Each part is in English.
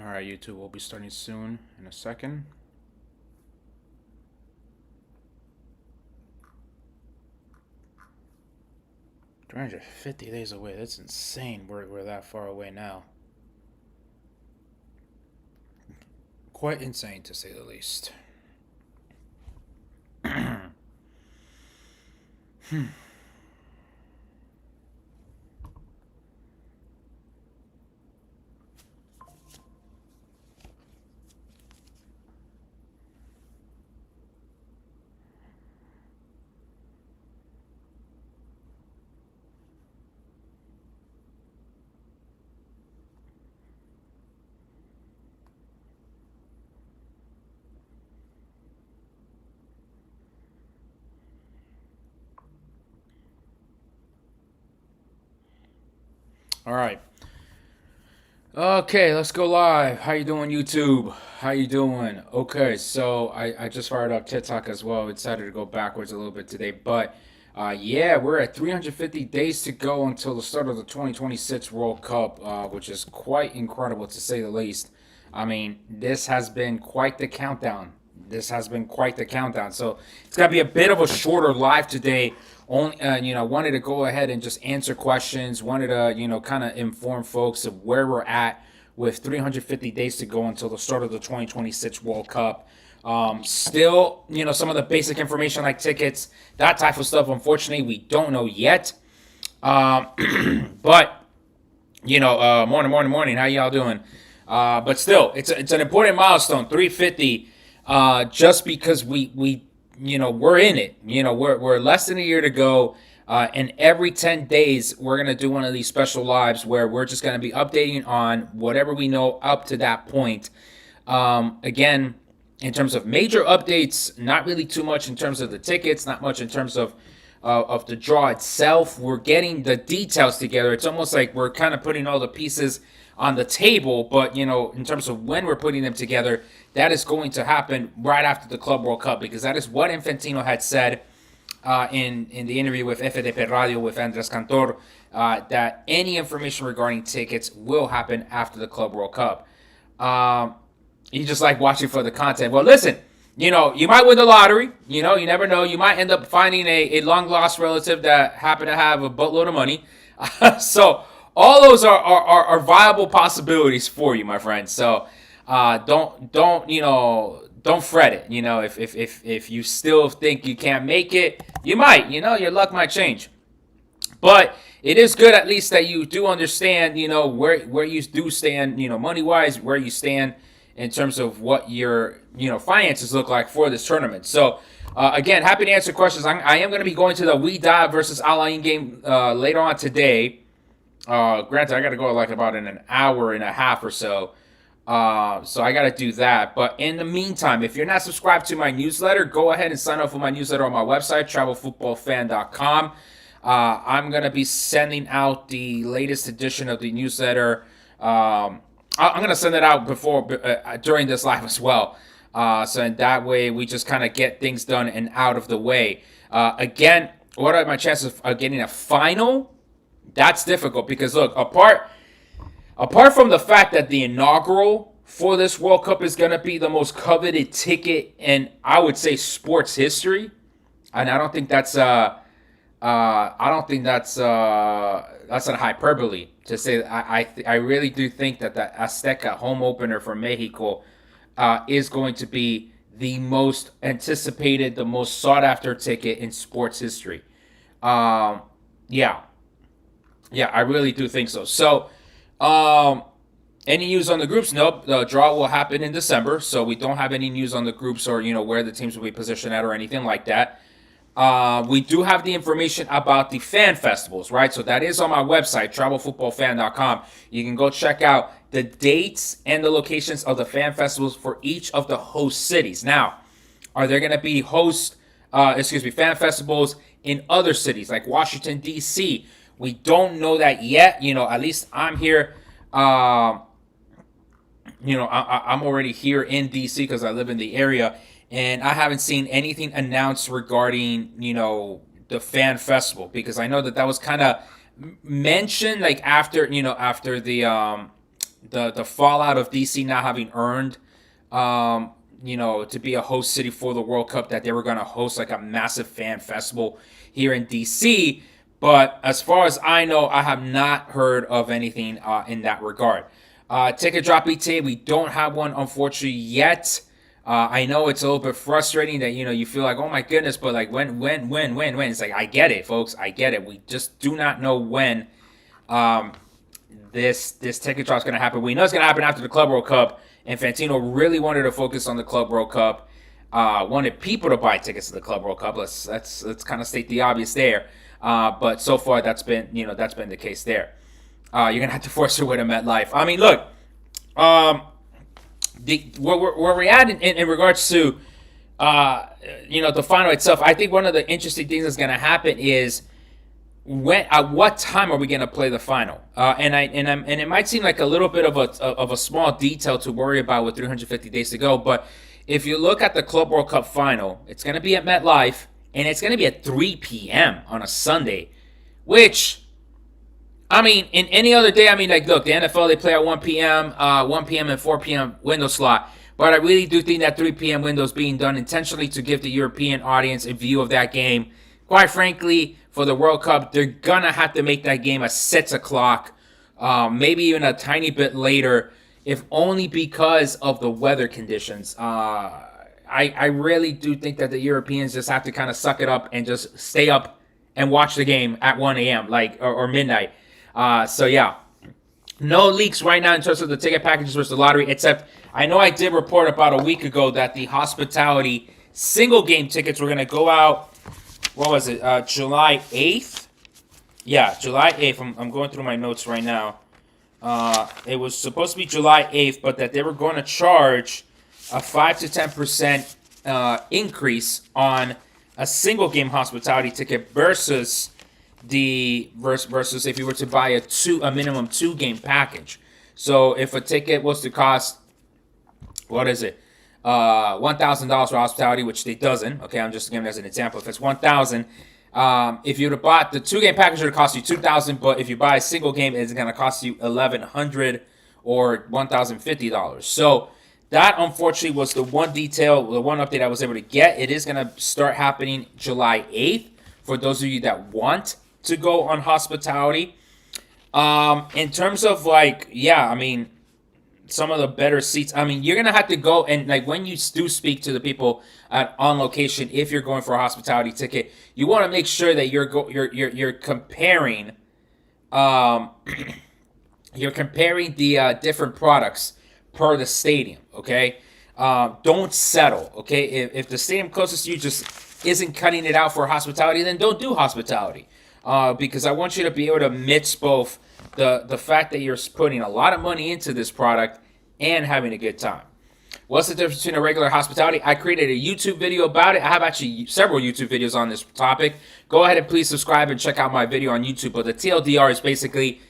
All right, YouTube, we'll be starting soon in a second. $350 away. That's insane. We're that far away now. Quite insane to say the least. All right. Okay, let's go live. How you doing, YouTube? How you doing? Okay, so I just fired up TikTok as well. We decided to go backwards a little bit today, but yeah, we're at 350 days to go until the start of the 2026 World Cup, which is quite incredible to say the least. I mean, this has been quite the countdown. This has been quite the countdown. So it's gonna be a bit of a shorter live today. Only, wanted to go ahead and just answer questions. Wanted to, kind of inform folks of where we're at with 350 days to go until the start of the 2026 World Cup. Still, some of the basic information like tickets, that type of stuff. Unfortunately, we don't know yet. But morning. How y'all doing? But still, it's an important milestone, 350. Just because we're in it. We're less than a year to go. And every 10 days, we're going to do one of these special lives where we're just going to be updating on whatever we know up to that point. Again, in terms of major updates, not really too much in terms of the tickets, not much in terms of the draw itself. We're getting the details together. It's almost like we're kind of putting all the pieces on the table, but in terms of when we're putting them together, that is going to happen right after the Club World Cup, because that is what Infantino had said in the interview with FDP Radio with Andres Cantor, that any information regarding tickets will happen after the Club World Cup. You just like watching for the content. Well, listen, you might win the lottery. You never know. You might end up finding a long lost relative that happen to have a boatload of money. So all those are viable possibilities for you, my friends. So don't fret it. If you still think you can't make it, you might. Your luck might change. But it is good at least that you do understand, where you do stand, money wise, where you stand in terms of what your finances look like for this tournament. So again, happy to answer questions. I am going to be going to the Wydad versus Al Ain game later on today. Granted, I got to go like about in an hour and a half or so. So I got to do that. But in the meantime, if you're not subscribed to my newsletter, go ahead and sign up for my newsletter on my website, travelfootballfan.com. I'm going to be sending out the latest edition of the newsletter. I'm going to send it out during this live as well. So in that way, we just kind of get things done and out of the way. Again, what are my chances of getting a final? That's difficult because, look, apart from the fact that the inaugural for this World Cup is going to be the most coveted ticket in, I would say, sports history, and I don't think that's that's a hyperbole to say. I really do think that the Azteca home opener for Mexico is going to be the most anticipated, the most sought after ticket in sports history. Yeah, I really do think so. So, any news on the groups? Nope. The draw will happen in December, so we don't have any news on the groups or where the teams will be positioned at or anything like that. We do have the information about the fan festivals, right? So that is on my website, travelfootballfan.com. You can go check out the dates and the locations of the fan festivals for each of the host cities. Now, are there going to be fan festivals in other cities like Washington, D.C.? We don't know that yet. At least I'm here. I'm already here in D.C. because I live in the area. And I haven't seen anything announced regarding, the fan festival, because I know that was kind of mentioned like after the the fallout of DC not having earned, to be a host city for the World Cup, that they were going to host like a massive fan festival here in DC. But as far as I know, I have not heard of anything in that regard. Ticket drop ETA, we don't have one, unfortunately, yet. I know it's a little bit frustrating that, you feel like, oh my goodness, but like when? It's like, I get it, folks. I get it. We just do not know when this ticket drop is going to happen. We know it's going to happen after the Club World Cup, and Infantino really wanted to focus on the Club World Cup. Wanted people to buy tickets to the Club World Cup. Let's kind of state the obvious there. But so far that's been the case there. You're gonna have to force your way to MetLife. I mean, look, where we're at in regards to the final itself. I think one of the interesting things that's gonna happen is at what time are we gonna play the final? And it might seem like a little bit of a small detail to worry about with 350 days to go, but if you look at the Club World Cup final, it's gonna be at MetLife. And it's going to be at 3 p.m. on a Sunday, which, I mean, in any other day, I mean, like, look, the NFL, they play at 1 p.m., 1 p.m. and 4 p.m. window slot. But I really do think that 3 p.m. window is being done intentionally to give the European audience a view of that game. Quite frankly, for the World Cup, they're going to have to make that game at 6 o'clock, maybe even a tiny bit later, if only because of the weather conditions. I really do think that the Europeans just have to kind of suck it up and just stay up and watch the game at 1 a.m. or midnight. So yeah, no leaks right now in terms of the ticket packages versus the lottery, except I know I did report about a week ago that the hospitality single game tickets were going to go out. What was it? July 8th? Yeah, July 8th. I'm going through my notes right now. It was supposed to be July 8th, but that they were going to charge a 5 to 10% increase on a single game hospitality ticket versus if you were to buy a minimum 2 game package. So if a ticket was to cost, what is it, $1,000 for hospitality, which it doesn't. Okay, I'm just giving as an example. If it's $1,000, if you'd have bought the 2 game package, it would cost you $2,000. But if you buy a single game, it's going to cost you $1,100 or $1,050. So that, unfortunately, was the one detail, the one update I was able to get. It is going to start happening July 8th for those of you that want to go on hospitality. In terms of, some of the better seats, you're going to have to go and, when you do speak to the people on location, if you're going for a hospitality ticket, you want to make sure that you're comparing you're comparing the different products per the stadium, okay? Don't settle, okay? If the stadium closest to you just isn't cutting it out for hospitality, then don't do hospitality. Because I want you to be able to mix both the fact that you're putting a lot of money into this product and having a good time. What's the difference between a regular hospitality? I created a YouTube video about it. I have actually several YouTube videos on this topic. Go ahead and please subscribe and check out my video on YouTube. But the TLDR is basically,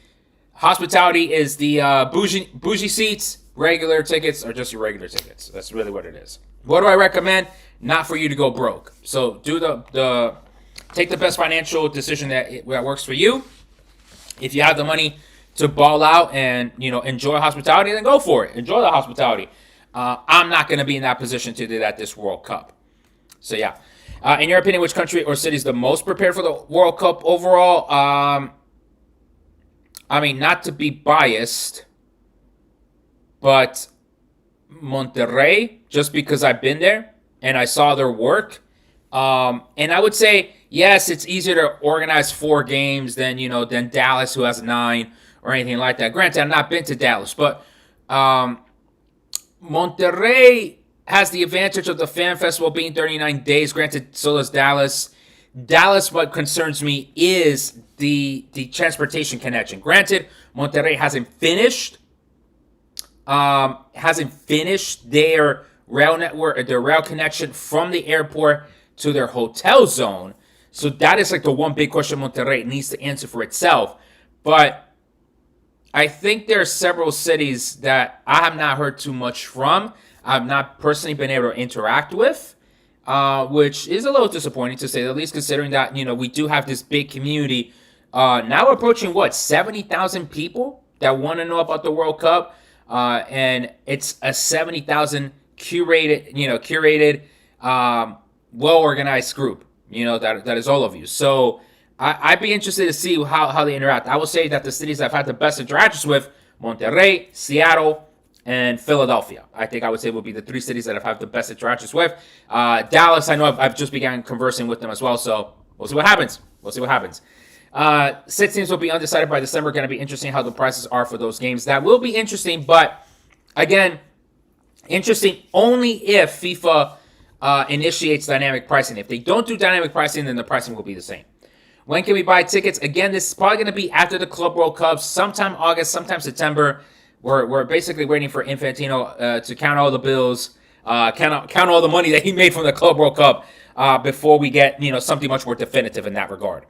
hospitality is the bougie seats. Regular tickets are just your regular tickets. That's really what it is. What do I recommend? Not for you to go broke. So do take the best financial decision that works for you. If you have the money to ball out and enjoy hospitality, then go for it. Enjoy the hospitality. I'm not going to be in that position to do that this World Cup. So yeah. In your opinion, which country or city is the most prepared for the World Cup overall? Not to be biased, but Monterrey, just because I've been there and I saw their work. And I would say, yes, it's easier to organize 4 games than Dallas, who has 9 or anything like that. Granted, I've not been to Dallas, but Monterrey has the advantage of the fan festival being 39 days. Granted, so does Dallas. Dallas, what concerns me is the transportation connection. Granted, Monterrey hasn't finished their rail network, their rail connection from the airport to their hotel zone. So that is the one big question Monterrey needs to answer for itself. But I think there are several cities that I have not heard too much from. I've not personally been able to interact with, which is a little disappointing to say the least, considering that, we do have this big community now approaching, 70,000 people that want to know about the World Cup. and it's a 70,000 curated, well organized group. That is all of you. So I'd be interested to see how they interact. I will say that the cities I've had the best interactions with: Monterrey, Seattle, and Philadelphia. I think I would say would be the three cities that I've had the best interactions with. Dallas, I know I've just begun conversing with them as well, so we'll see what happens. 6 teams will be undecided by December. Going to be interesting how the prices are for those games. That will be interesting, but again, interesting only if FIFA initiates dynamic pricing. If they don't do dynamic pricing, then the pricing will be the same. When can we buy tickets? Again, this is probably going to be after the Club World Cup, sometime August, sometime September. We're basically waiting for Infantino to count all the bills, count all the money that he made from the Club World Cup before we get something much more definitive in that regard.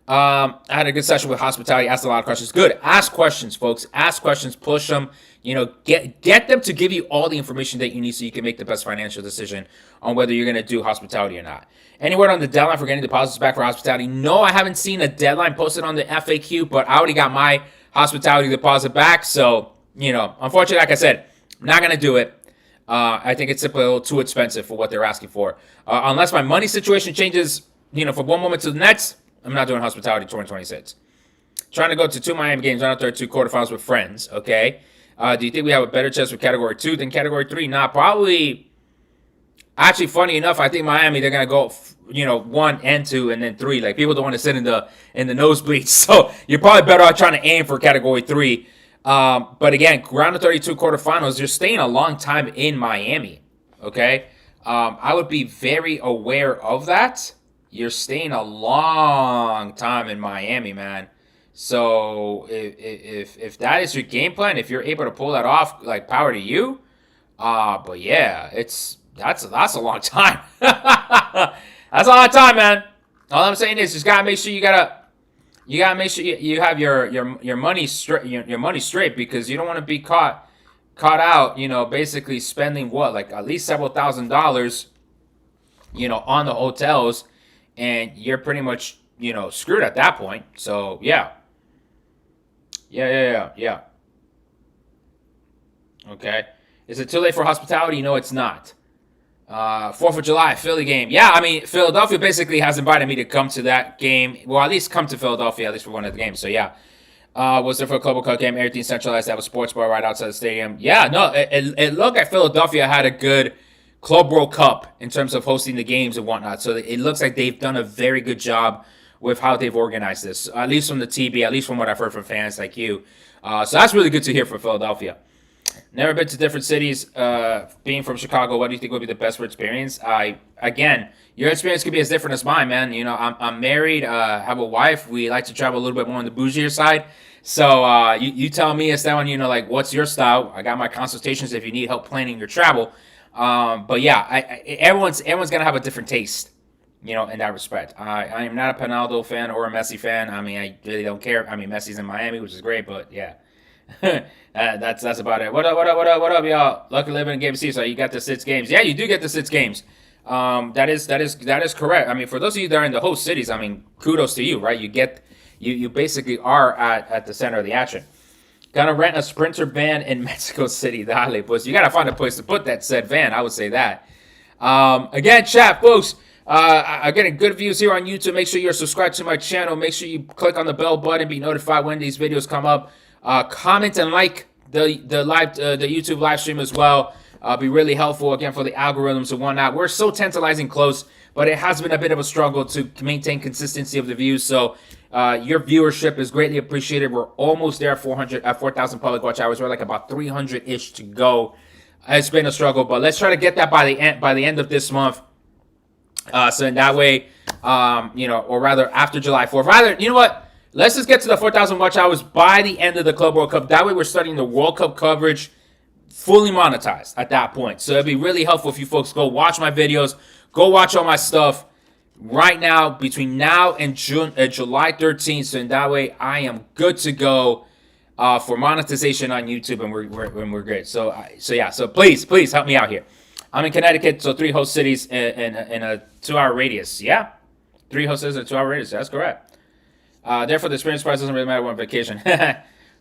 I had a good session with hospitality. Asked a lot of questions. Good. Ask questions, folks. Ask questions. Push them. Get them to give you all the information that you need so you can make the best financial decision on whether you're going to do hospitality or not. Any word on the deadline for getting deposits back for hospitality? No, I haven't seen a deadline posted on the FAQ, but I already got my hospitality deposit back. So, unfortunately, like I said, not going to do it. I think it's simply a little too expensive for what they're asking for. Unless my money situation changes, from one moment to the next, I'm not doing hospitality 2026. Trying to go to 2 Miami games, not 32 quarterfinals with friends, okay? Do you think we have a better chance with Category 2 than Category 3? Nah, probably. Actually, funny enough, I think Miami, they're going to go, 1 and 2 and then 3. Like, people don't want to sit in the nosebleeds. So, you're probably better off trying to aim for Category 3. But again, round of 32 quarterfinals, you're staying a long time in Miami, okay? I would be very aware of that. You're staying a long time in Miami, man. So if that is your game plan, if you're able to pull that off, like, power to you. But yeah, that's a long time. That's a long time, man. All I'm saying is, just gotta make sure you make sure you have your money straight, your money straight, because you don't want to be caught out, basically spending like at least several $1,000s, on the hotels. And you're pretty much, screwed at that point. So, yeah. Yeah. Okay. Is it too late for hospitality? No, it's not. 4th of July, Philly game. Yeah, I mean, Philadelphia basically has invited me to come to that game. Well, at least come to Philadelphia, at least for one of the games. So, yeah. Was there for a Club World Cup game? Everything centralized. They have a sports bar right outside the stadium. Yeah, no, it looked like Philadelphia had a good Club World Cup in terms of hosting the games and whatnot. So it looks like they've done a very good job with how they've organized this, at least from the TB, at least from what I've heard from fans like you. So that's really good to hear for Philadelphia. Never been to different cities. Being from Chicago, what do you think would be the best for experience? Again, your experience could be as different as mine, man. I'm married, have a wife. We like to travel a little bit more on the bougier side. So you tell me, Esteban, like, what's your style? I got my consultations if you need help planning your travel. But yeah, everyone's gonna have a different taste, in that respect. I am not a Penaldo fan or a Messi fan. I mean, I really don't care. I mean, Messi's in Miami, which is great, but yeah, that's about it. What up, y'all? Lucky living in Game C. So you got the 6 games. Yeah, you do get the 6 games. That is correct. I mean, for those of you that are in the host cities, I mean, kudos to you, right? You basically are at the center of the action. Gonna rent a Sprinter van in Mexico City. Dale, pues. You gotta find a place to put that said van. I would say that. Again, chat, folks. I'm getting good views here on YouTube. Make sure you're subscribed to my channel. Make sure you click on the bell button. Be notified when these videos come up. Comment and like the YouTube live stream as well. Be really helpful again for the algorithms and whatnot. We're so tantalizing close, but it has been a bit of a struggle to maintain consistency of the views. So your viewership is greatly appreciated. We're almost there at 4,000 public watch hours. We're like about 300-ish to go. It's been a struggle, but let's try to get that by the end of this month. So in that way, or rather after July 4th. Rather, you know what? Let's just get to the 4,000 watch hours by the end of the Club World Cup. That way we're starting the World Cup coverage fully monetized at that point. So it'd be really helpful if you folks go watch my videos, go watch all my stuff right now between now and July 13th. So in that way, I am good to go for monetization on YouTube, and we're good. So yeah. So please help me out here. I'm in Connecticut, so 3 host cities in a 2-hour radius. Yeah, 3 host cities in a 2-hour radius. That's correct. Therefore, the experience price doesn't really matter when on vacation.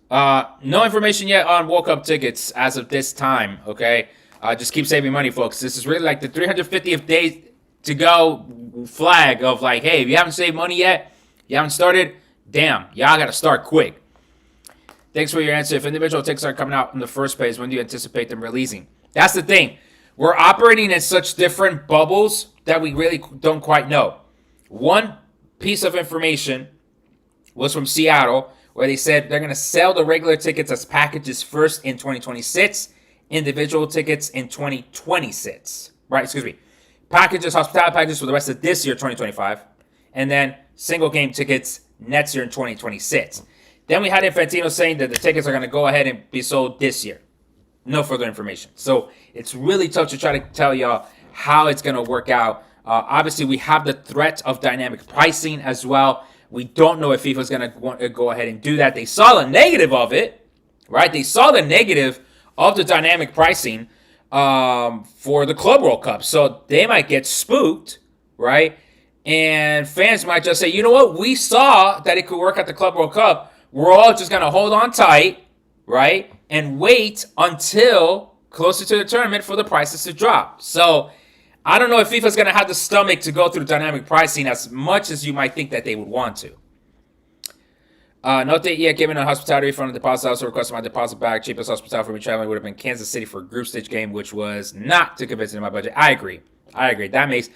No information yet on World Cup tickets as of this time. Okay, just keep saving money, folks. This is really like the 350th day to go flag of like, hey, if you haven't saved money yet, you haven't started, damn, y'all gotta start quick. Thanks for your answer. If individual tickets are coming out in the first place, when do you anticipate them releasing? That's the thing. We're operating in such different bubbles that we really don't quite know. One piece of information was from Seattle, where they said they're going to sell the regular tickets as packages first in 2026, individual tickets in 2026. Right, excuse me. Packages, hospitality packages for the rest of this year, 2025, and then single game tickets next year in 2026. Then we had Infantino saying that the tickets are going to go ahead and be sold this year. No further information. So it's really tough to try to tell y'all how it's going to work out. Obviously, we have the threat of dynamic pricing as well. We don't know if FIFA's going to want to go ahead and do that. They saw the negative of it, right? They saw the negative of the dynamic pricing for the Club World Cup. So they might get spooked, right? And fans might just say, you know what? We saw that it could work at the Club World Cup. We're all just going to hold on tight, right? And wait until closer to the tournament for the prices to drop. So I don't know if FIFA's going to have the stomach to go through dynamic pricing as much as you might think that they would want to. Note that yet given a hospitality refund on deposit, I also requested my deposit back. Cheapest hospitality for me traveling would have been Kansas City for a group stage game, which was not too convincing in my budget. I agree. That makes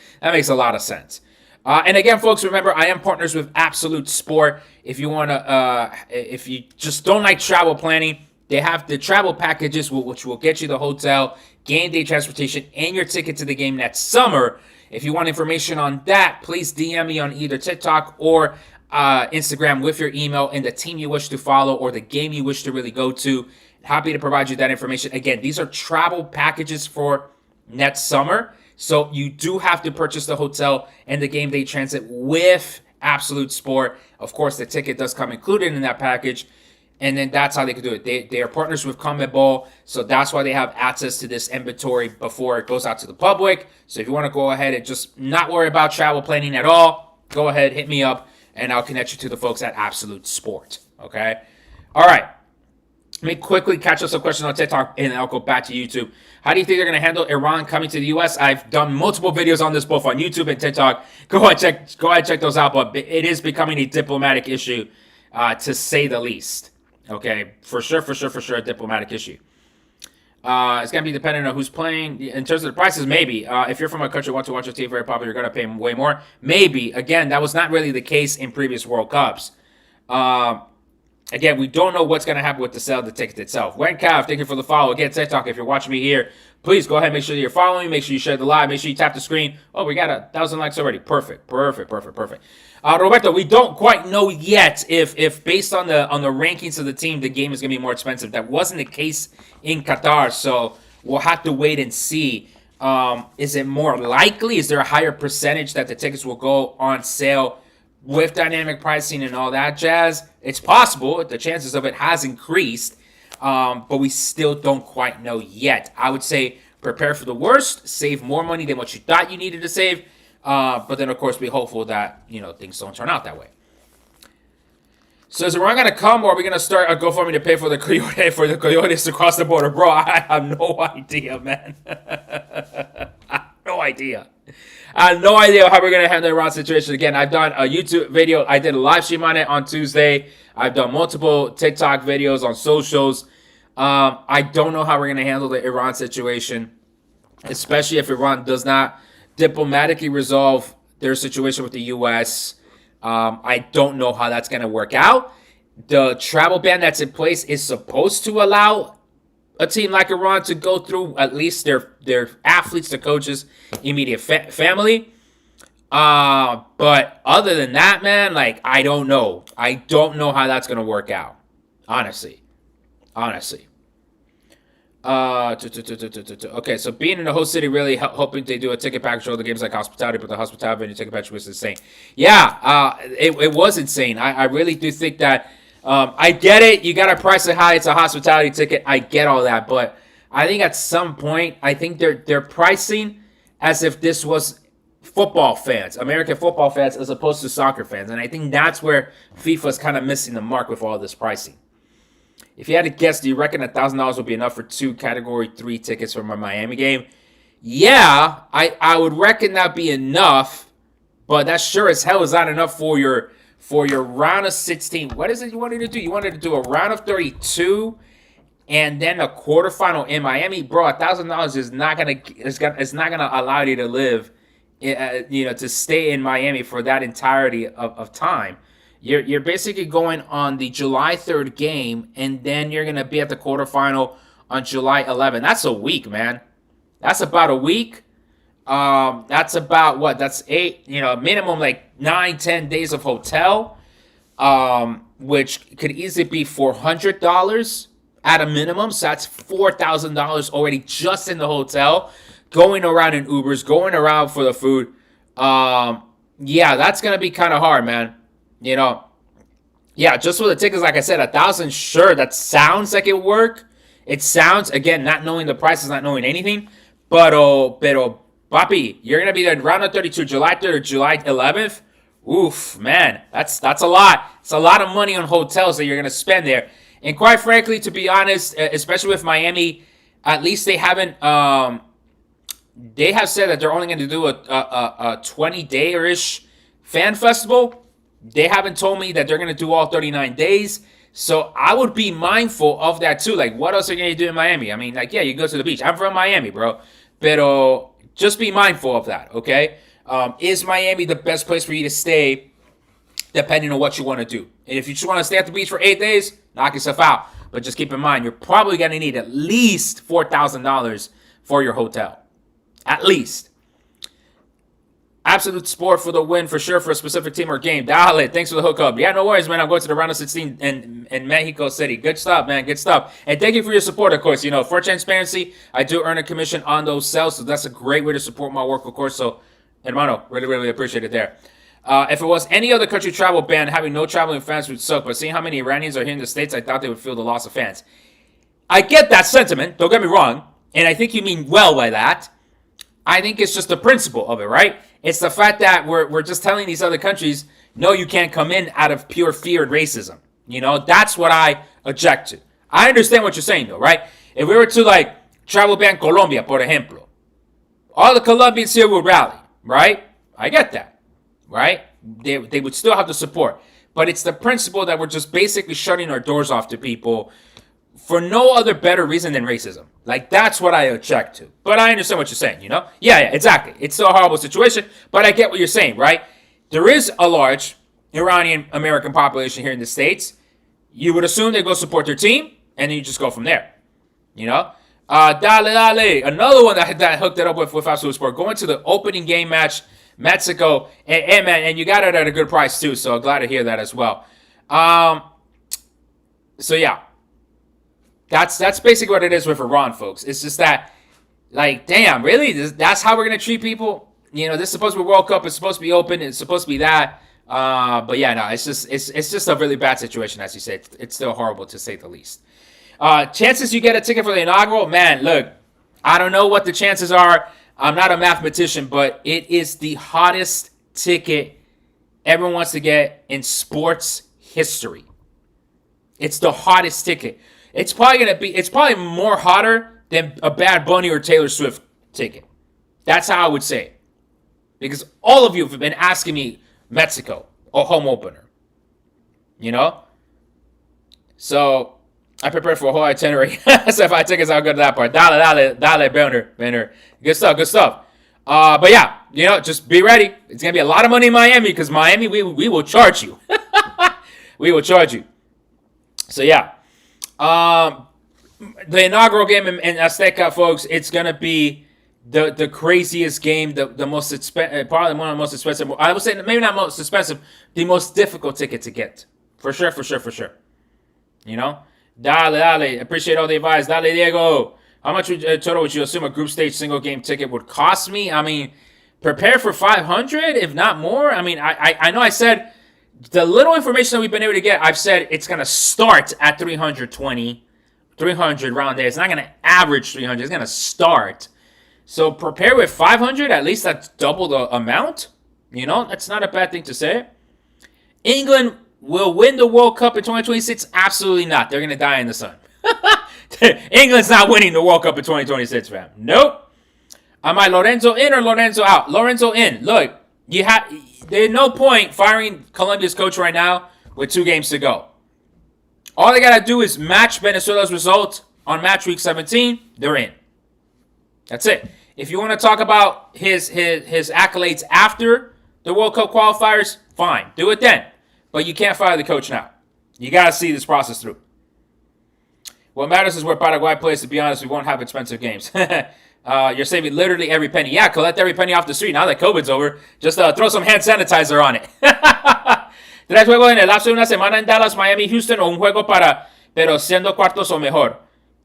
a lot of sense. And again, folks, remember, I am partners with Absolute Sport. If you want to, if you just don't like travel planning, they have the travel packages, which will get you the hotel, game day transportation, and your ticket to the game next summer. If you want information on that, please DM me on either TikTok or Instagram with your email and the team you wish to follow or the game you wish to really go to. Happy to provide you that information. Again, these are travel packages for next summer. So you do have to purchase the hotel and the game day transit with Absolute Sport. Of course, the ticket does come included in that package. And then that's how they can do it. They are partners with CONMEBOL, so that's why they have access to this inventory before it goes out to the public. So if you want to go ahead and just not worry about travel planning at all, go ahead, hit me up, and I'll connect you to the folks at Absolute Sport. Okay? All right. Let me quickly catch up some questions on TikTok, and I'll go back to YouTube. How do you think they're going to handle Iran coming to the U.S.? I've done multiple videos on this, both on YouTube and TikTok. Go ahead, check those out. But it is becoming a diplomatic issue, to say the least. Okay, for sure, a diplomatic issue. It's going to be dependent on who's playing. In terms of the prices, maybe. If you're from a country want to watch a team very popular, you're going to pay way more. Maybe. Again, that was not really the case in previous World Cups. Again, we don't know what's going to happen with the sale of the ticket itself. Wencav, thank you for the follow. Again, TikTok, if you're watching me here, please go ahead, make sure you're following. Make sure you share the live. Make sure you tap the screen. Oh, we got 1,000 likes already. Perfect. Roberto, we don't quite know yet if based on the rankings of the team, the game is going to be more expensive. That wasn't the case in Qatar, so we'll have to wait and see. Is it more likely? Is there a higher percentage that the tickets will go on sale with dynamic pricing and all that jazz? It's possible. The chances of it has increased, but we still don't quite know yet. I would say prepare for the worst, save more money than what you thought you needed to save, but then, of course, be hopeful that, things don't turn out that way. So is Iran going to come, or are we going to start a GoFundMe to pay for the Coyotes to cross the border? Bro, I have no idea, man. I have no idea. I have no idea how we're going to handle the Iran situation. Again, I've done a YouTube video. I did a live stream on it on Tuesday. I've done multiple TikTok videos on socials. I don't know how we're going to handle the Iran situation, especially if Iran does not diplomatically resolve their situation with the U.S. I don't know how that's going to work out. The travel ban that's in place is supposed to allow a team like Iran to go through at least their athletes, the coaches, immediate family. But other than that, man, I don't know. I don't know how that's going to work out. Honestly. Okay, so being in the host city, really hoping they do a ticket package for all the games like hospitality, but the hospitality venue ticket package was insane. Yeah, it was insane. I really do think that, I get it. You got to price it high. It's a hospitality ticket. I get all that, but I think at some point, I think they're pricing as if this was football fans, American football fans, as opposed to soccer fans, and I think that's where FIFA's kind of missing the mark with all this pricing. If you had to guess, do you reckon $1,000 would be enough for 2 Category 3 tickets for my Miami game? Yeah, I would reckon that'd be enough, but that sure as hell is not enough for your round of 16. What is it you wanted to do? You wanted to do a round of 32 and then a quarterfinal in Miami, bro. $1,000 is not gonna it's not gonna allow you to live, to stay in Miami for that entirety of time. You're basically going on the July 3rd game, and then you're gonna be at the quarterfinal on July 11th. That's a week, man. That's about a week. That's about what? That's eight. Minimum like 9-10 days of hotel, which could easily be $400 at a minimum. So that's $4,000 already just in the hotel, going around in Ubers, going around for the food. Yeah, that's gonna be kind of hard, man. Yeah, just for the tickets, like I said, 1,000. Sure, that sounds like it work. It sounds, again, not knowing the prices, not knowing anything. Pero, papi, you're gonna be there round of 32, July 3rd or July 11th. Oof, man, that's a lot. It's a lot of money on hotels that you're gonna spend there. And quite frankly, to be honest, especially with Miami, at least they haven't. They have said that they're only going to do a 20-day-ish fan festival. They haven't told me that they're going to do all 39 days. So I would be mindful of that too. Like, what else are you going to do in Miami? I mean, like, yeah, you go to the beach. I'm from Miami, bro. Pero just be mindful of that, okay? Is Miami the best place for you to stay, depending on what you want to do? And if you just want to stay at the beach for 8 days, knock yourself out. But just keep in mind, you're probably going to need at least $4,000 for your hotel. At least. Absolute Sport for the win for sure for a specific team or game. Dale, thanks for the hookup. Yeah, no worries, man. I'm going to the round of 16 in Mexico City. Good stuff, man. Good stuff. And thank you for your support, of course. For transparency, I do earn a commission on those sales, so that's a great way to support my work, of course. So, hermano, really, really appreciate it there. If it was any other country travel ban, having no traveling fans would suck. But seeing how many Iranians are here in the States, I thought they would feel the loss of fans. I get that sentiment. Don't get me wrong. And I think you mean well by that. I think it's just the principle of it, right? It's the fact that we're just telling these other countries, no, you can't come in out of pure fear and racism. That's what I object to. I understand what you're saying, though, right? If we were to, travel ban Colombia, por ejemplo, all the Colombians here would rally, right? I get that, right? They would still have the support. But it's the principle that we're just basically shutting our doors off to people for no other better reason than racism. That's what I object to. But I understand what you're saying, Yeah, exactly. It's still a horrible situation, but I get what you're saying, right? There is a large Iranian American population here in the States. You would assume they go support their team, and then you just go from there, Dale. Another one that hooked it up with Absolute Sport. Going to the opening game match, Mexico, and man, and you got it at a good price too, so glad to hear that as well. So yeah. That's basically what it is with Iran, folks. It's just that, damn, really? That's how we're going to treat people? This is supposed to be World Cup. It's supposed to be open. It's supposed to be that. But yeah, no, it's just a really bad situation, as you said. It's still horrible, to say the least. Chances you get a ticket for the inaugural? Man, look, I don't know what the chances are. I'm not a mathematician, but it is the hottest ticket everyone wants to get in sports history. It's the hottest ticket. It's probably more hotter than a Bad Bunny or Taylor Swift ticket. That's how I would say it. Because all of you have been asking me Mexico or home opener. So I prepared for a whole itinerary. So if I tickets, I'll go to that part. Dale, banner. Good stuff. But yeah, just be ready. It's going to be a lot of money in Miami, because Miami, we will charge you. We will charge you. So yeah. The inaugural game in Azteca, folks, it's gonna be the craziest game, the most expensive, probably one of the most expensive. I would say maybe not most expensive, the most difficult ticket to get, for sure. Dale, appreciate all the advice. Dale, Diego, how much total would you assume a group stage single game ticket would cost me? I mean, prepare for 500, if not more. I mean, I know I said. The little information that we've been able to get, I've said it's going to start at 320, 300 round there. It's not going to average 300. It's going to start. So prepare with 500. At least that's double the amount. That's not a bad thing to say. England will win the World Cup in 2026? Absolutely not. They're going to die in the sun. England's not winning the World Cup in 2026, fam. Nope. Am I Lorenzo in or Lorenzo out? Lorenzo in. Look, there's no point firing Colombia's coach right now with 2 games to go. All they got to do is match Venezuela's result on match week 17. They're in. That's it. If you want to talk about his accolades after the World Cup qualifiers, fine. Do it then. But you can't fire the coach now. You got to see this process through. What matters is where Paraguay plays. To be honest, we won't have expensive games. You're saving literally every penny. Yeah, collect every penny off the street. Now that COVID's over, just throw some hand sanitizer on it. 3 juegos en el lapso de una semana en Dallas, Miami, Houston, o un juego pero siendo cuartos o mejor.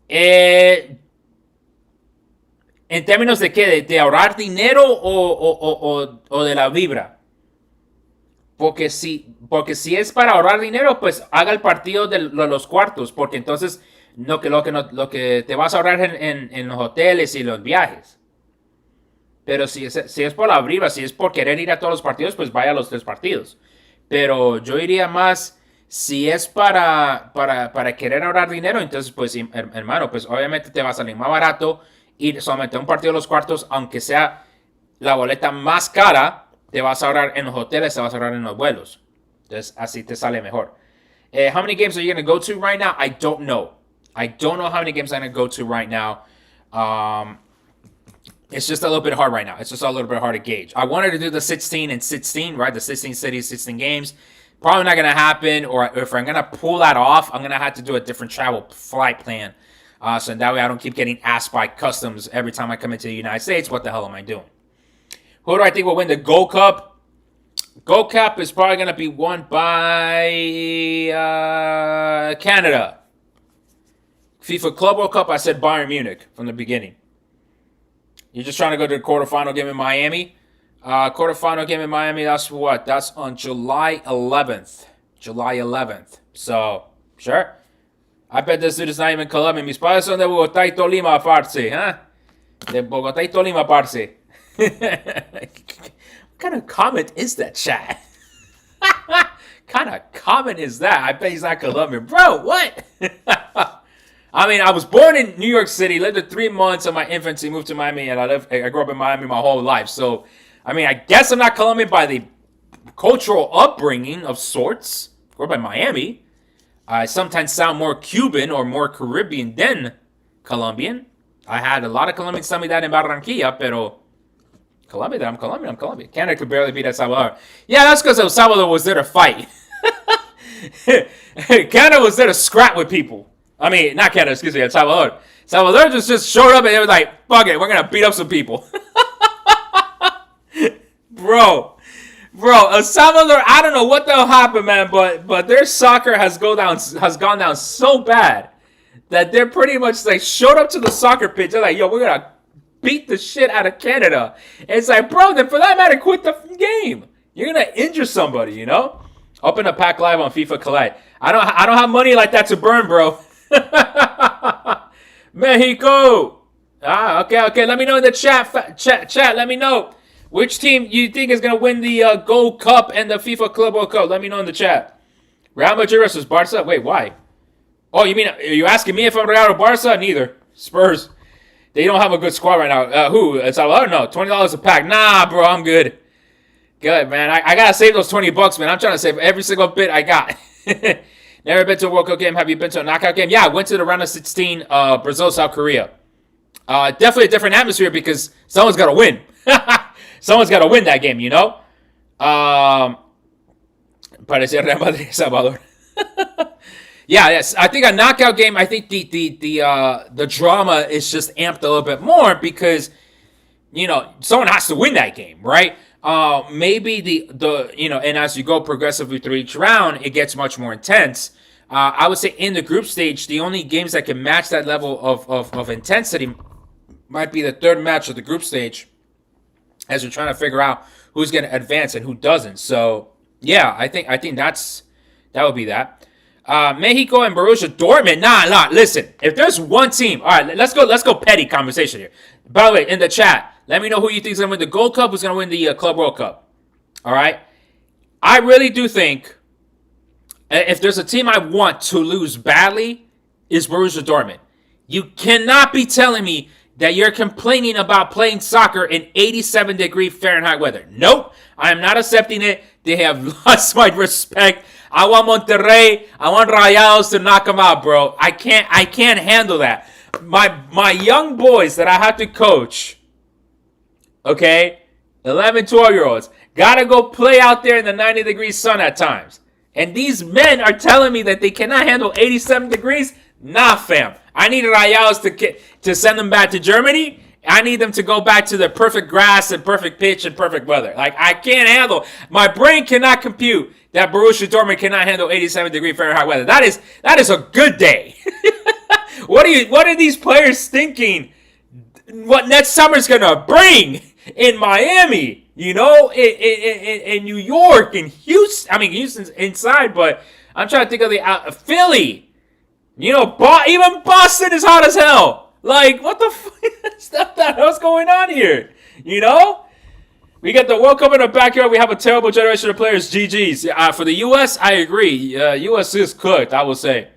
¿En términos de qué? ¿De ahorrar dinero o de la vibra? Porque si es para ahorrar dinero, pues haga el partido de los cuartos, porque entonces lo que te vas a ahorrar en los hoteles y los viajes. Pero si es por la vibra, si es por querer ir a todos los partidos, pues vaya a los 3 partidos. Pero yo iría más, si es para querer ahorrar dinero, entonces pues hermano, pues obviamente te va a salir más barato ir solamente a un partido de los cuartos, aunque sea la boleta más cara, te vas a ahorrar en los hoteles, te vas a ahorrar en los vuelos. Entonces así te sale mejor. How many games are you going to go to right now? I don't know. I don't know how many games I'm going to go to right now. It's just a little bit hard right now. It's just a little bit hard to gauge. I wanted to do the 16 and 16, right? The 16 cities, 16 games. Probably not going to happen. Or if I'm going to pull that off, I'm going to have to do a different travel flight plan. So that way I don't keep getting asked by customs every time I come into the United States, what the hell am I doing? Who do I think will win the Gold Cup? Gold Cup is probably going to be won by Canada. FIFA Club World Cup, I said Bayern Munich from the beginning. You're just trying to go to the quarterfinal game in Miami. Quarterfinal game in Miami, that's what? That's on July 11th. July 11th. So, sure. I bet this dude is not even Colombian. Mis padres son de Bogotá y Tolima, parce. Huh? De Bogotá y Tolima, parce. What kind of comment is that, chat? Kind of comment is that? I bet he's not Colombian. Bro, what? I mean, I was born in New York City, lived there 3 months of my infancy, moved to Miami, and I grew up in Miami my whole life. So, I mean, I guess I'm not Colombian by the cultural upbringing of sorts. Grew up in Miami. I sometimes sound more Cuban or more Caribbean than Colombian. I had a lot of Colombians tell me that in Barranquilla, pero I'm Colombian. Canada could barely beat El Salvador. Yeah, that's because El Salvador was there to fight. Canada was there to scrap with people. I mean, not Canada, excuse me, El Salvador. Salvador just showed up and they were like, fuck it, we're going to beat up some people. Bro, El Salvador, I don't know what the hell happened, man, but their soccer has gone down so bad that they're pretty much like showed up to the soccer pitch. They're like, yo, we're going to beat the shit out of Canada. And it's like, bro, then for that matter, quit the game. You're going to injure somebody, you know? Open a pack live on FIFA Collide. I don't have money like that to burn, bro. Mexico. Okay. Let me know in the chat. Let me know which team you think is gonna win the Gold Cup and the FIFA Club World Cup. Let me know in the chat. Real Madrid versus Barca. Wait, why? Oh, you mean are you asking me if I'm Real or Barca? Neither. Spurs. They don't have a good squad right now. Who? El Salvador? No. $20 a pack. Nah, bro. I'm good. Good, man. I gotta save those $20, man. I'm trying to save every single bit I got. Never been to a World Cup game. Have you been to a knockout game? Yeah, I went to the round of 16, Brazil, South Korea. Definitely a different atmosphere because someone's got to win. Someone's got to win that game, you know? Parecía Real Madrid, Salvador. Yeah, yes. I think a knockout game, I think the drama is just amped a little bit more because, you know, someone has to win that game, right? Maybe the and as you go progressively through each round, it gets much more intense. I would say in the group stage, the only games that can match that level of intensity might be the third match of the group stage, as we're trying to figure out who's going to advance and who doesn't. So yeah, I think that would be that. Mexico and Borussia Dortmund. Nah. Listen, if there's one team, all right, let's go petty conversation here. By the way, in the chat, let me know who you think is going to win the Gold Cup, who's going to win the Club World Cup. All right? I really do think If there's a team I want to lose badly, is Borussia Dortmund. You cannot be telling me that you're complaining about playing soccer in 87-degree Fahrenheit weather. Nope, I am not accepting it. They have lost my respect. I want Monterrey. I want Rayados to knock them out, bro. I can't handle that. My young boys that I have to coach, okay, 11, 12-year-olds, gotta go play out there in the 90-degree sun at times. And these men are telling me that they cannot handle 87 degrees? Nah, fam. I need Rayados to send them back to Germany. I need them to go back to the perfect grass and perfect pitch and perfect weather. Like, I can't handle. My brain cannot compute that Borussia Dortmund cannot handle 87-degree Fahrenheit weather. That is a good day. What are these players thinking? What next summer's gonna bring in Miami? You know, in New York, in Houston. I mean, Houston's inside, but I'm trying to think of the Philly. You know, even Boston is hot as hell. Like, what the fuck? What's going on here? You know? We got the World Cup in the backyard. We have a terrible generation of players. GG's. For the U.S., I agree. U.S. is cooked, I will say.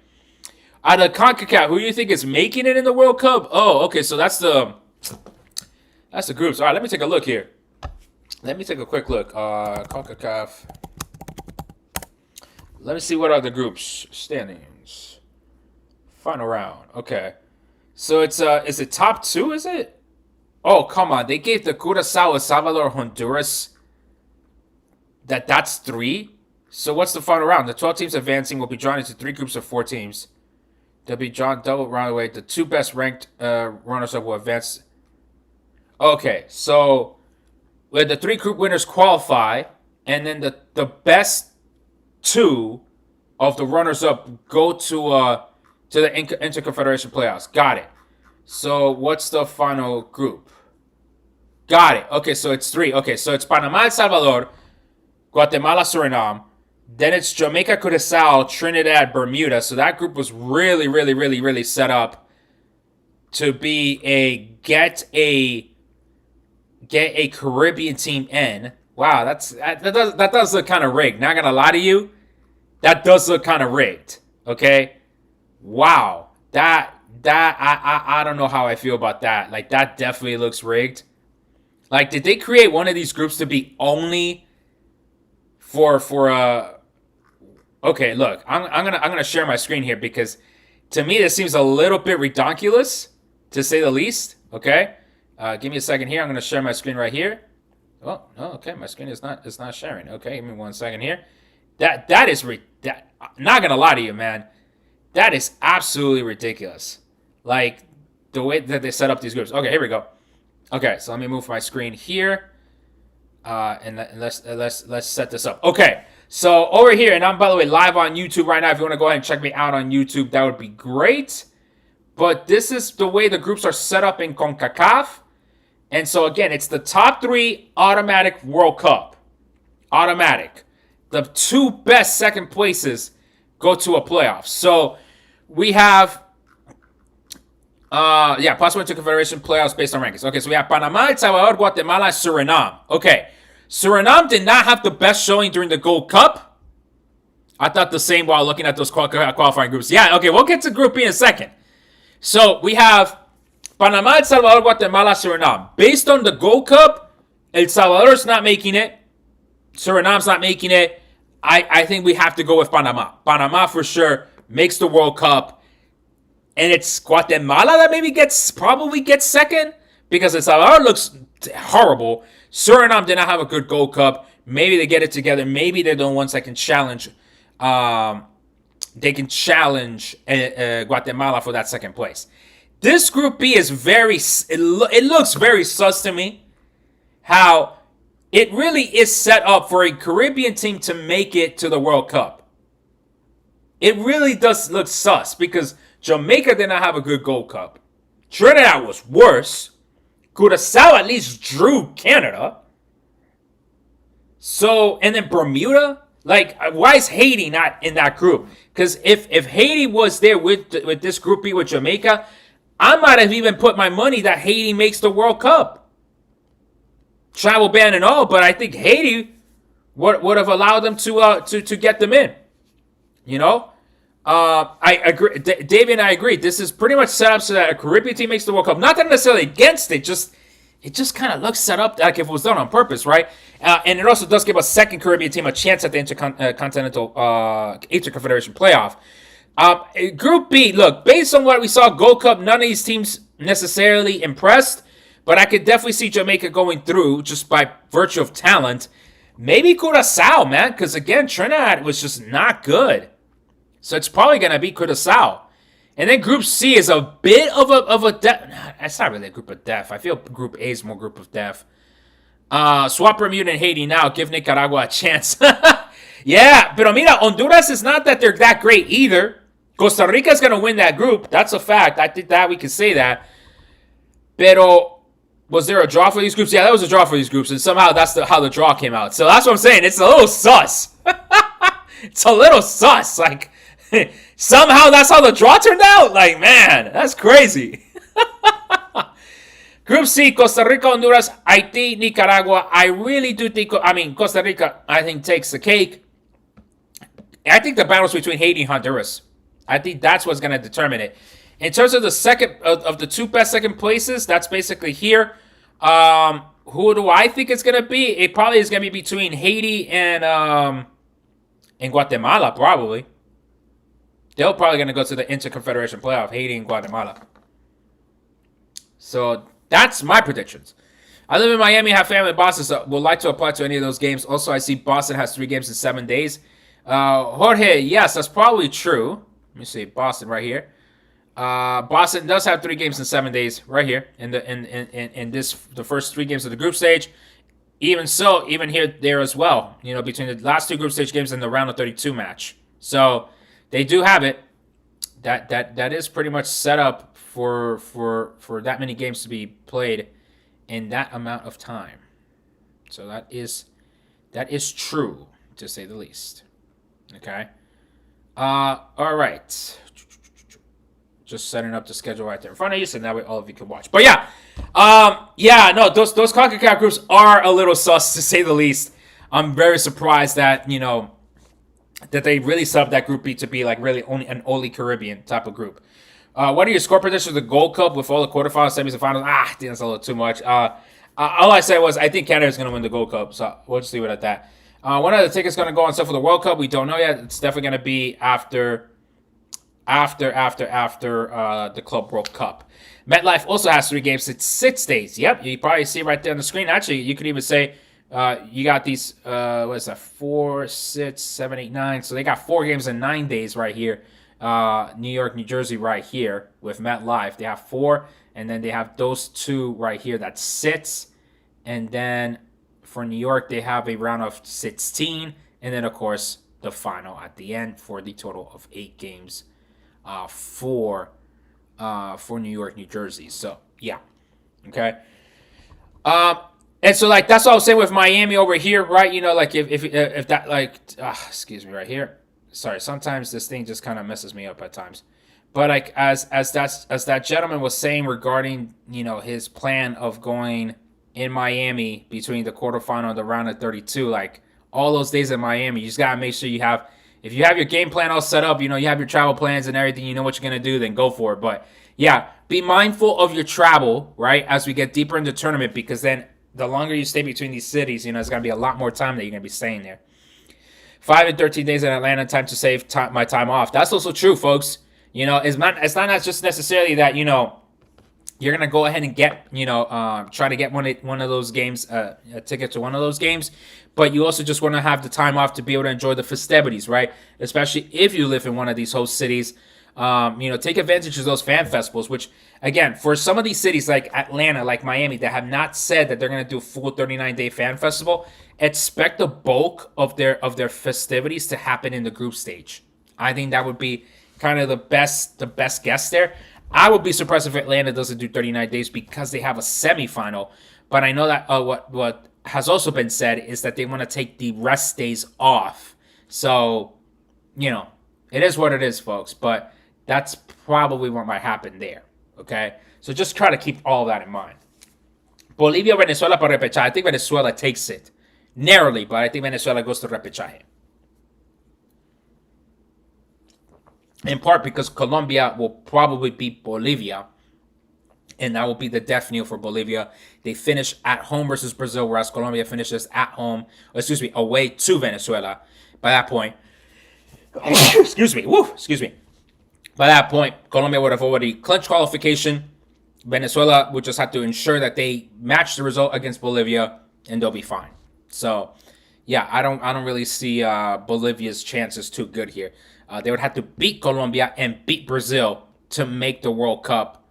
Out of CONCACAF, who do you think is making it in the World Cup? Oh, okay, so that's the groups. All right, let me take a look here. Let me take a quick look. CONCACAF. Let me see what are the groups. Standings. Final round. Okay. So it's is it top 2, is it? Oh, come on. They gave the Curacao, El Salvador, Honduras. That's 3. So what's the final round? The 12 teams advancing will be drawn into 3 groups of 4 teams. They'll be drawn double round away. The 2 best ranked runners-up will advance. Okay, so where the 3 group winners qualify, and then the best 2 of the runners-up go to the Interconfederation playoffs. Got it. So what's the final group? Got it. Okay, so it's 3. Okay, so it's Panama, El Salvador, Guatemala, Suriname. Then it's Jamaica, Curacao, Trinidad, Bermuda. So that group was really, really, really, really set up to be get a Caribbean team in. Wow, that does look kind of rigged. Not gonna lie to you, that does look kind of rigged. Okay, wow, that I don't know how I feel about that. Like, that definitely looks rigged. Like, did they create one of these groups to be only for Okay, look, I'm gonna share my screen here because to me this seems a little bit ridiculous, to say the least. Okay, give me a second here. I'm gonna share my screen right here. Oh, no, okay, my screen is not sharing. Okay, give me 1 second here. That is not gonna lie to you, man. That is absolutely ridiculous. Like, the way that they set up these groups. Okay, here we go. Okay, so let me move my screen here, and let's set this up. Okay. So over here, and I'm, by the way, live on YouTube right now. If you want to go ahead and check me out on YouTube, that would be great. But this is the way the groups are set up in CONCACAF. And so, again, it's the top 3 automatic World Cup. Automatic. The 2 best second places go to a playoff. So we have, possible Interconfederation playoffs based on rankings. Okay, so we have Panama, El Salvador, Guatemala, Suriname. Okay. Suriname did not have the best showing during the Gold Cup. I thought the same while looking at those qualifying groups. Yeah, okay, we'll get to Group B in a second. So we have Panama, El Salvador, Guatemala, Suriname. Based on the Gold Cup, El Salvador's not making it. Suriname's not making it. I think we have to go with Panama. Panama for sure makes the World Cup. And it's Guatemala that maybe probably gets second, because El Salvador looks horrible. Suriname did not have a good Gold Cup. Maybe they get it together. Maybe they're the ones that can challenge. They can challenge Guatemala for that second place. This Group B is it looks very sus to me. How it really is set up for a Caribbean team to make it to the World Cup. It really does look sus because Jamaica did not have a good Gold Cup. Trinidad was worse. Curacao at least drew Canada. So, and then Bermuda? Like, why is Haiti not in that group? Because if Haiti was there with this Group B with Jamaica, I might have even put my money that Haiti makes the World Cup. Travel ban and all, but I think Haiti would have allowed them to get them in. You know, I agree. Davey and I agree. This is pretty much set up so that a Caribbean team makes the World Cup. Not that necessarily against it, just it just kind of looks set up like if it was done on purpose, right? And it also does give a second Caribbean team a chance at the Intercontinental Interconfederation playoff. Group B, look, based on what we saw Gold Cup, none of these teams necessarily impressed, but I could definitely see Jamaica going through just by virtue of talent. Maybe Curacao, man, because again, Trinidad was just not good. So it's probably going to be Curacao. And then Group C is a bit of a death. It's not really a group of death. I feel Group A is more group of death. Swap Bermuda and Haiti now. Give Nicaragua a chance. Yeah, pero mira, Honduras is not that they're that great either. Costa Rica is going to win that group. That's a fact. I think that we can say that. Pero was there a draw for these groups? Yeah, that was a draw for these groups. And somehow that's how the draw came out. So that's what I'm saying. It's a little sus. It's a little sus. Like, somehow that's how the draw turned out? Like, man, that's crazy. Group C, Costa Rica, Honduras, Haiti, Nicaragua. I really do think, Costa Rica, I think, takes the cake. I think the battle's between Haiti and Honduras. I think that's what's going to determine it. In terms of the second, of the two best second places, that's basically here. Who do I think it's going to be? It probably is going to be between Haiti and Guatemala, probably. They're probably going to go to the Interconfederation playoff, Haiti and Guatemala. So that's my predictions. I live in Miami, have family in Boston, so would like to apply to any of those games. Also, I see Boston has 3 games in 7 days. Jorge, yes, that's probably true. Let me see, Boston right here. Boston does have 3 games in 7 days right here in the first 3 games of the group stage. Even so, even here there as well. You know, between the last 2 group stage games and the round of 32 match. So they do have it. That is pretty much set up for that many games to be played in that amount of time. So that is true, to say the least. Okay. All right. Just setting up the schedule right there in front of you, so that way all of you can watch. But yeah, those CONCACAF groups are a little sus, to say the least. I'm very surprised that that they really subbed that Group B to be like really only Caribbean type of group. What are your score predictions of the Gold Cup with all the quarterfinals, semis, and finals? I think that's a little too much. All I said was I think Canada is going to win the Gold Cup, so we'll just leave it at that. When are the tickets going to go on sale for the World Cup? We don't know yet. It's definitely going to be after the Club World Cup. MetLife also has 3 games. It's 6 days. Yep, you probably see right there on the screen. Actually, you could even say you got these, 4, 6, 7, 8, 9. So they got 4 games in 9 days right here. New York, New Jersey right here with MetLife. They have 4, and then they have those 2 right here. That's 6. And then for New York, they have a round of 16. And then, of course, the final at the end for the total of 8 games for New York, New Jersey. So, yeah. Okay. And so, like, that's what I was saying with Miami over here, right? You know, like, if that, like, excuse me, right here. Sorry, sometimes this thing just kind of messes me up at times. But, like, as that gentleman was saying regarding, his plan of going in Miami between the quarterfinal and the round of 32, like, all those days in Miami, you just got to make sure if you have your game plan all set up, you have your travel plans and everything, you know what you're going to do, then go for it. But, yeah, be mindful of your travel, right, as we get deeper into the tournament, because then the longer you stay between these cities, it's going to be a lot more time that you're going to be staying there. 5 and 13 days in Atlanta, time to save my time off. That's also true, folks. It's not just necessarily that, you're going to go ahead and get, try to get one of those games, a ticket to one of those games. But you also just want to have the time off to be able to enjoy the festivities, right? Especially if you live in one of these host cities. Take advantage of those fan festivals, which, again, for some of these cities like Atlanta, like Miami, that have not said that they're going to do a full 39-day fan festival, expect the bulk of their festivities to happen in the group stage. I think that would be kind of the best guess there. I would be surprised if Atlanta doesn't do 39 days because they have a semifinal. But I know that what has also been said is that they want to take the rest days off. So, it is what it is, folks. But that's probably what might happen there. Okay? So just try to keep all that in mind. Bolivia, Venezuela para repechaje. I think Venezuela takes it. Narrowly, but I think Venezuela goes to repechaje. in part because Colombia will probably beat Bolivia, and that will be the death knell for Bolivia. They finish at home versus Brazil, whereas Colombia finishes at home, away to Venezuela. By that point, excuse me, excuse me. By that point, Colombia would have already clinched qualification. Venezuela would just have to ensure that they match the result against Bolivia, and they'll be fine. So, yeah, I don't really see Bolivia's chances too good here. They would have to beat Colombia and beat Brazil to make the World Cup,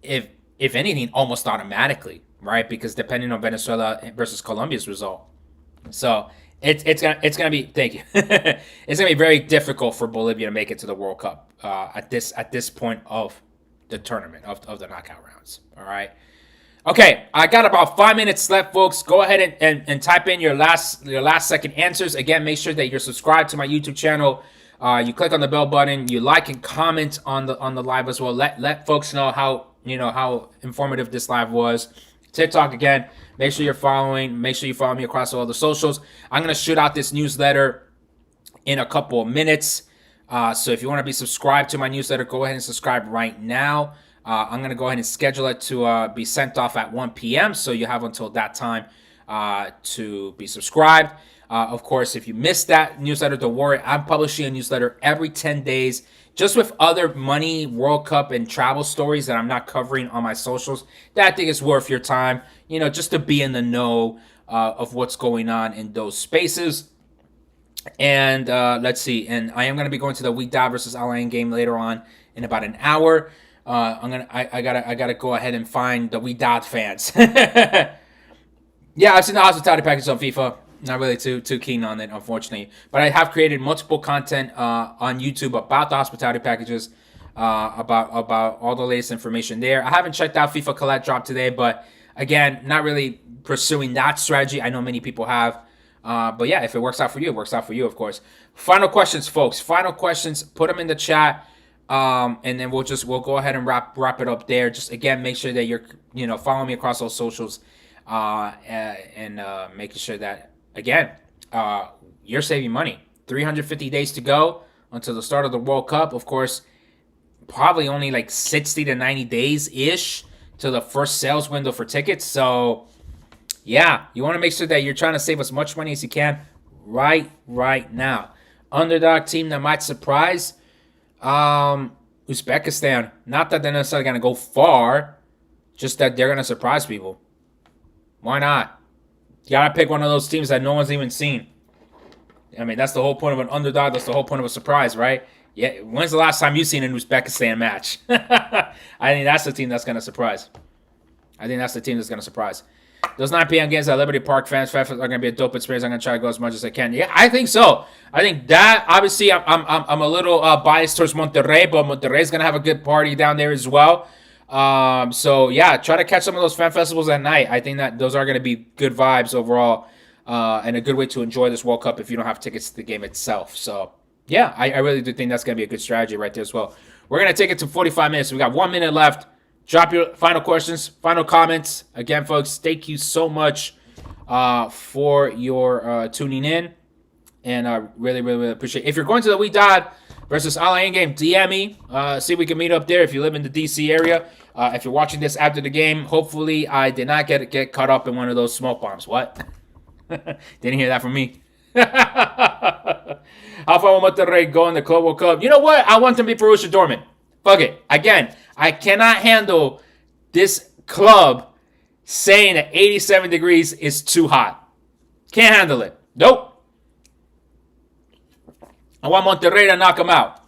if anything, almost automatically, right? Because depending on Venezuela versus Colombia's result, so it's gonna be, thank you. It's gonna be very difficult for Bolivia to make it to the World Cup at this point of the tournament of the knockout rounds. All right. Okay, I got about 5 minutes left, folks. Go ahead and type in your last second answers. Again, make sure that you're subscribed to my YouTube channel. You click on the bell button. You like and comment on the live as well. Let folks know how informative this live was. TikTok again. Make sure you're following. Make sure you follow me across all the socials. I'm gonna shoot out this newsletter in a couple of minutes. So if you want to be subscribed to my newsletter, go ahead and subscribe right now. I'm going to go ahead and schedule it to be sent off at 1 p.m. So you have until that time to be subscribed. Of course, if you missed that newsletter, don't worry. I'm publishing a newsletter every 10 days, just with other money, World Cup, and travel stories that I'm not covering on my socials. That I think is worth your time, just to be in the know of what's going on in those spaces. And let's see. And I am going to be going to the Wydad versus Al Ain game later on in about an hour. I gotta go ahead and find the Wydad fans. Yeah, I've seen the hospitality package on FIFA. Not really too keen on it, unfortunately. But I have created multiple content on YouTube about the hospitality packages, about all the latest information there. I haven't checked out FIFA Collect Drop today, but again, not really pursuing that strategy. I know many people have. But yeah, if it works out for you, it works out for you, of course. Final questions, folks. Final questions. Put them in the chat. And then we'll go ahead and wrap it up there. Just again, make sure that you're following me across those socials, and making sure that again, you're saving money. 350 days to go until the start of the World Cup. Of course, probably only like 60 to 90 days ish to the first sales window for tickets. So yeah, you want to make sure that you're trying to save as much money as you can right now. Underdog team that might surprise. Uzbekistan. Not that they're necessarily going to go far, just that they're going to surprise people. Why not? You got to pick one of those teams that no one's even seen. I mean, that's the whole point of an underdog. That's the whole point of a surprise, right? Yeah. When's the last time you've seen an Uzbekistan match? I think that's the team that's going to surprise. Those 9 p.m. games at Liberty Park fans are going to be a dope experience. I'm going to try to go as much as I can. Yeah, I think so. I think that, obviously, I'm a little biased towards Monterrey, but Monterrey's going to have a good party down there as well. So, yeah, try to catch some of those fan festivals at night. I think that those are going to be good vibes overall, and a good way to enjoy this World Cup if you don't have tickets to the game itself. So, yeah, I really do think that's going to be a good strategy right there as well. We're going to take it to 45 minutes. We got 1 minute left. Drop your final questions, final comments. Again, folks, thank you so much for your tuning in. And I really appreciate it. If you're going to the Wydad versus Al Ain game, DM me. See if we can meet up there if you live in the D.C. area. If you're watching this after the game, hopefully I did not get caught up in one of those smoke bombs. What? Didn't hear that from me. How far will Monterrey go in the Club World Cup? You know what? I want them to be Borussia Dortmund. Fuck it. Again, I cannot handle this club saying that 87 degrees is too hot. Can't handle it. Nope. I want Monterrey to knock them out.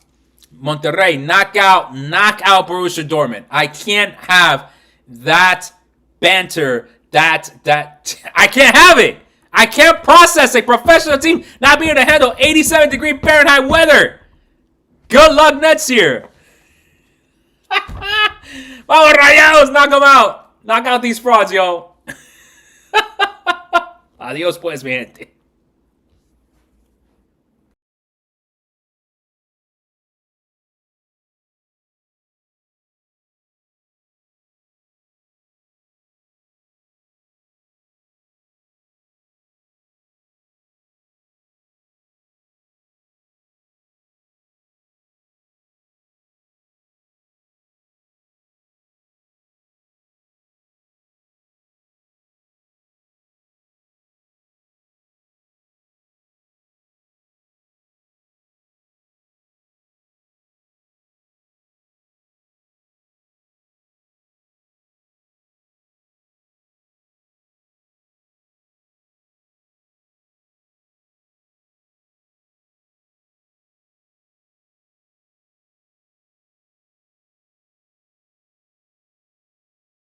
Monterrey, knock out Borussia Dortmund. I can't have that banter, that I can't have it. I can't process a professional team not being able to handle 87-degree Fahrenheit weather. Good luck next year. Vamos Rayados, knock them out. Knock out these frauds, yo. Adios pues, mi gente.